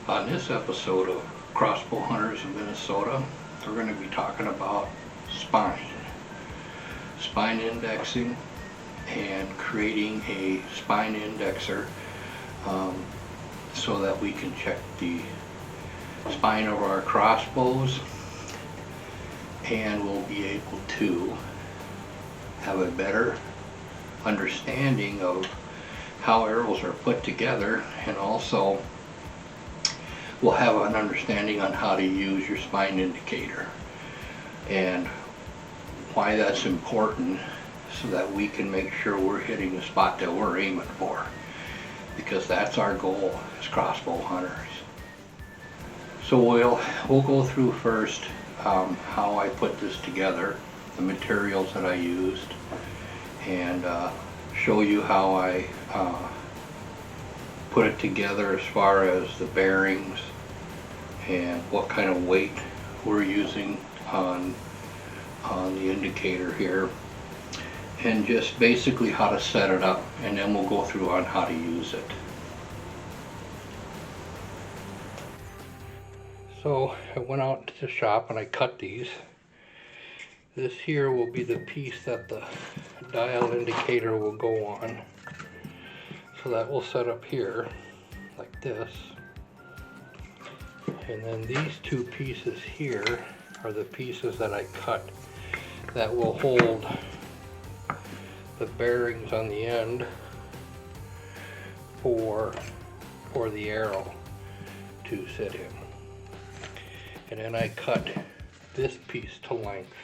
On this episode of Crossbow Hunters of Minnesota, we're going to be talking about spine indexing, and creating a spine indexer so that we can check the spine of our crossbows, and we'll be able to have a better understanding of how arrows are put together, and also we'll have an understanding on how to use your spine indicator and why that's important, so that we can make sure we're hitting the spot that we're aiming for, because that's our goal as crossbow hunters. So we'll go through first how I put this together, the materials that I used, and show you how I put it together as far as the bearings and what kind of weight we're using on the indicator here, and just basically how to set it up, and then we'll go through on how to use it. So I went out to the shop and I cut these. This here will be the piece that the dial indicator will go on. So that will set up here like this. And then these two pieces here are the pieces that I cut that will hold the bearings on the end for the arrow to sit in. And then I cut this piece to length.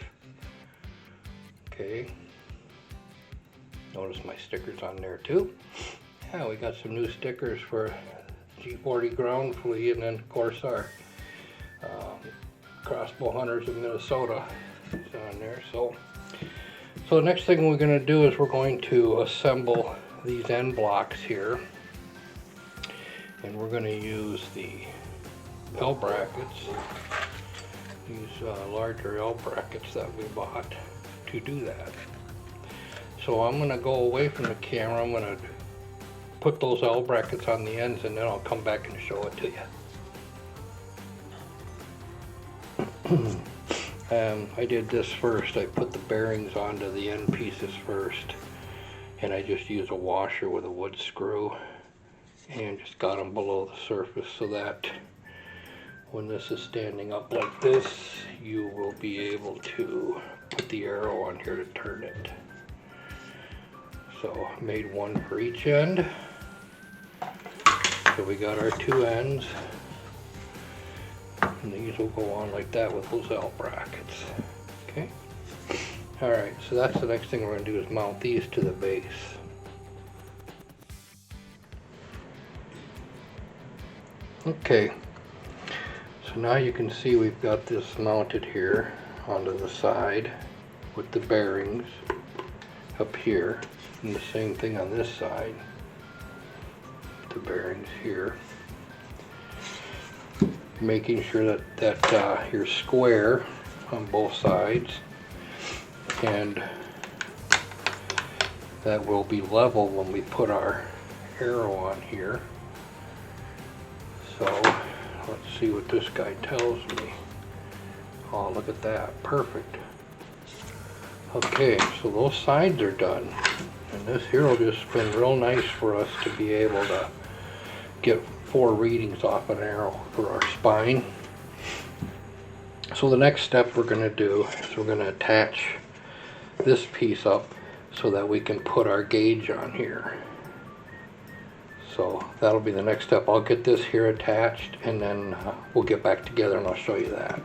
Okay. Notice my stickers on there too. Yeah, we got some new stickers for G40 ground flea, and then of course our Crossbow Hunters of Minnesota is on there. So the next thing we're going to do is we're going to assemble these end blocks here, and we're going to use the L brackets, these larger L brackets that we bought to do that. So I'm going to go away from the camera. I'm going to put those L brackets on the ends, and then I'll come back and show it to you. I did this first. I put the bearings onto the end pieces first, and I just used a washer with a wood screw and just got them below the surface, so that when this is standing up like this, you will be able to put the arrow on here to turn it. So I made one for each end. So we got our two ends, and these will go on like that with those L brackets. Okay. Alright, so that's the next thing we're going to do, is mount these to the base. Okay, so now you can see we've got this mounted here onto the side with the bearings up here, and the same thing on this side, the bearings here. Making sure that you're square on both sides, and that will be level when we put our arrow on here. So let's see what this guy tells me. Oh, look at that, perfect. Okay, so those sides are done, and this here will just been real nice for us to be able to get 4 readings off an arrow for our spine. So the next step we're going to do is we're going to attach this piece up so that we can put our gauge on here. So that'll be the next step. I'll get this here attached, and then we'll get back together and I'll show you that.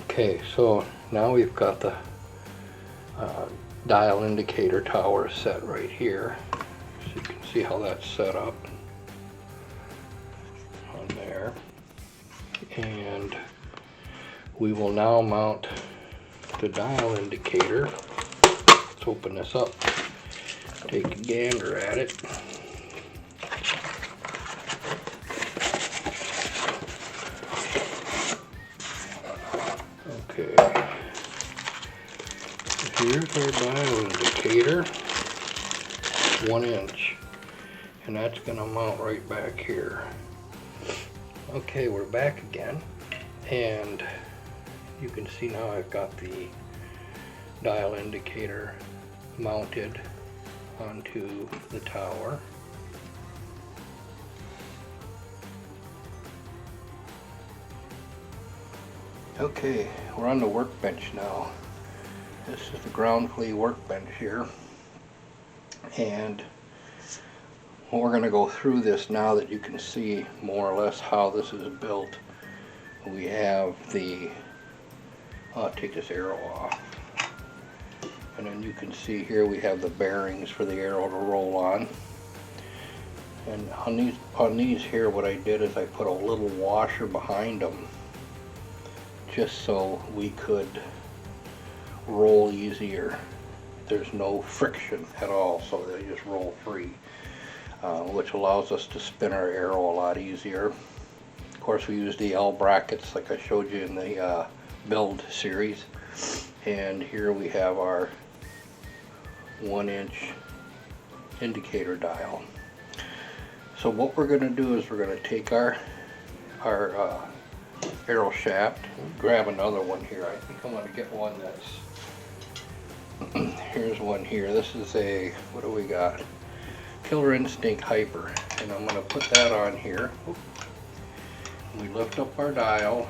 Okay, so now we've got the dial indicator tower set right here, so you can see how that's set up on there. And we will now mount the dial indicator. Let's open this up, take a gander at it. Okay, here's our dial indicator, 1 inch, and that's going to mount right back here. Okay, we're back again, and you can see now I've got the dial indicator mounted onto the tower. Okay, we're on the workbench now. This is the ground clay workbench here, and we're going to go through this now that you can see more or less how this is built. We have the, I'll take this arrow off, and then you can see here we have the bearings for the arrow to roll on. And on these here, what I did is I put a little washer behind them just so we could roll easier. There's no friction at all, so they just roll free, which allows us to spin our arrow a lot easier. Of course, we use the L brackets like I showed you in the build series, and here we have our 1-inch indicator dial. So what we're going to do is we're going to take our arrow shaft, grab another one here. I think I'm going to get one that's here's one here. This is a, what do we got? Killer Instinct Hyper, and I'm going to put that on here. We lift up our dial,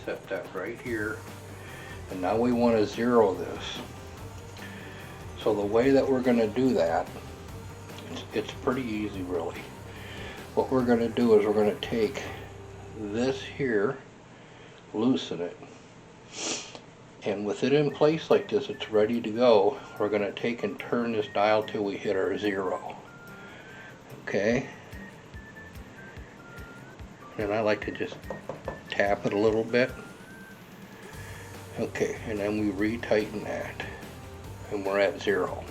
set that right here, and now we want to zero this. So the way that we're going to do that, it's pretty easy really. What we're going to do is we're going to take this here, loosen it, and with it in place like this, it's ready to go. We're going to take and turn this dial till we hit our 0. Okay, and I like to just tap it a little bit. Okay, and then we retighten that, and we're at 0.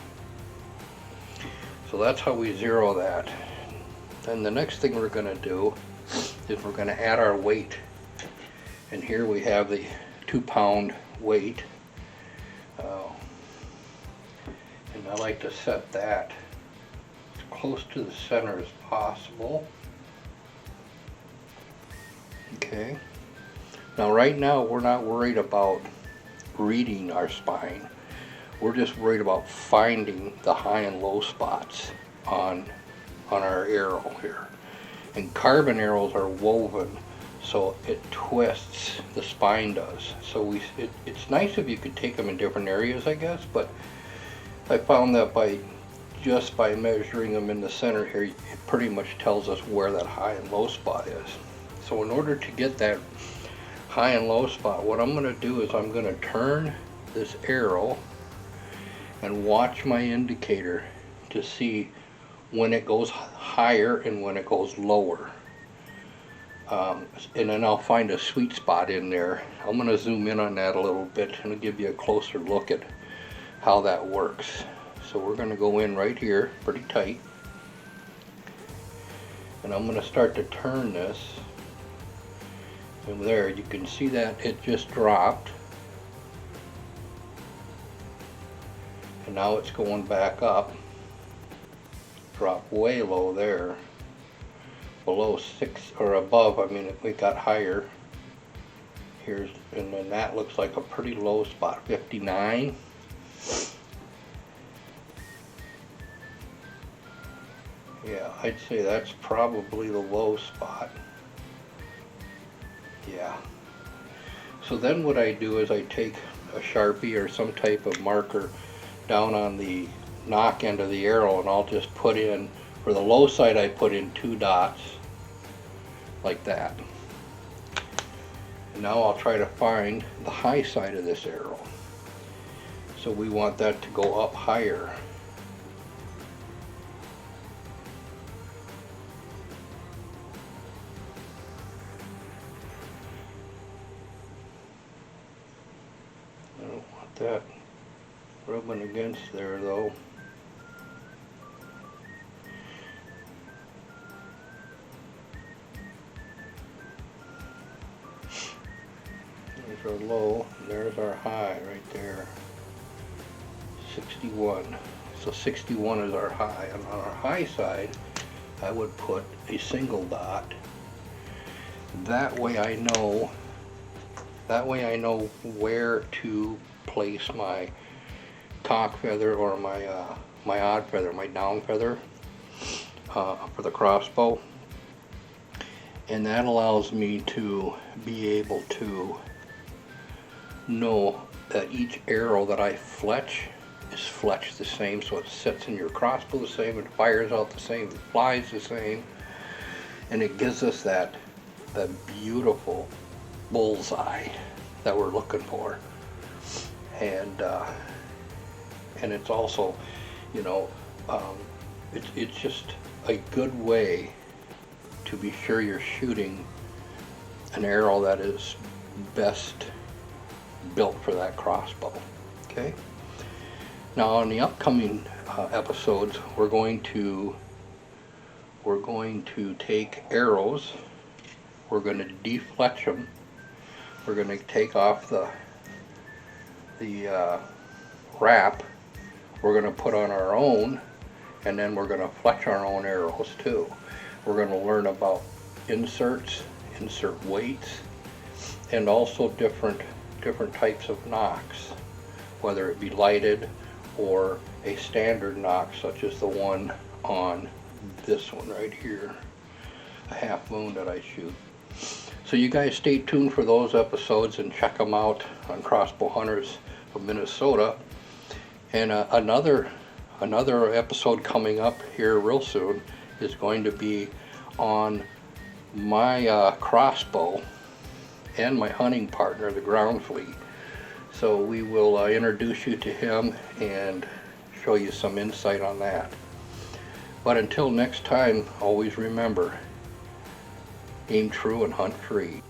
So that's how we zero that. Then the next thing we're going to do is we're going to add our weight, and here we have the 2-pound weight, and I like to set that as close to the center as possible. Okay, now right now we're not worried about reading our spine, we're just worried about finding the high and low spots on our arrow here. And carbon arrows are woven, so it twists, the spine does. So it's nice if you could take them in different areas, I guess, but I found that just by measuring them in the center here, it pretty much tells us where that high and low spot is. So in order to get that high and low spot, what I'm going to do is I'm going to turn this arrow and watch my indicator to see when it goes higher and when it goes lower, and then I'll find a sweet spot in there. I'm going to zoom in on that a little bit and give you a closer look at how that works. So we're going to go in right here pretty tight, and I'm going to start to turn this, and there you can see that it just dropped, and now it's going back up. Drop way low there, below 6 or above. I mean, we got higher. Here's, and then that looks like a pretty low spot, 59. Yeah, I'd say that's probably the low spot. Yeah. So then what I do is I take a Sharpie or some type of marker down on the knock end of the arrow, and I'll just put in, for the low side I put in 2 dots like that. And now I'll try to find the high side of this arrow. So we want that to go up higher. I don't want that rubbing against there though. There's our low, and there's our high right there. 61. So 61 is our high, and on our high side I would put a single dot. That way I know where to place my cock feather or my odd feather, my down feather for the crossbow. And that allows me to be able to know that each arrow that I fletch is fletched the same, so it sits in your crossbow the same, it fires out the same, it flies the same, and it gives us that beautiful bullseye that we're looking for. And it's also, you know, it's just a good way to be sure you're shooting an arrow that is best built for that crossbow. Okay. Now in the upcoming episodes, we're going to take arrows. We're going to defletch them. We're going to take off the wrap. We're going to put on our own, and then we're going to fletch our own arrows too. We're going to learn about inserts, insert weights, and also different types of nocks, whether it be lighted or a standard nock such as the one on this one right here, a half moon that I shoot. So you guys stay tuned for those episodes and check them out on Crossbow Hunters of Minnesota. And another episode coming up here real soon is going to be on my crossbow and my hunting partner, the ground fleet. So we will introduce you to him and show you some insight on that. But until next time, always remember, aim true and hunt free.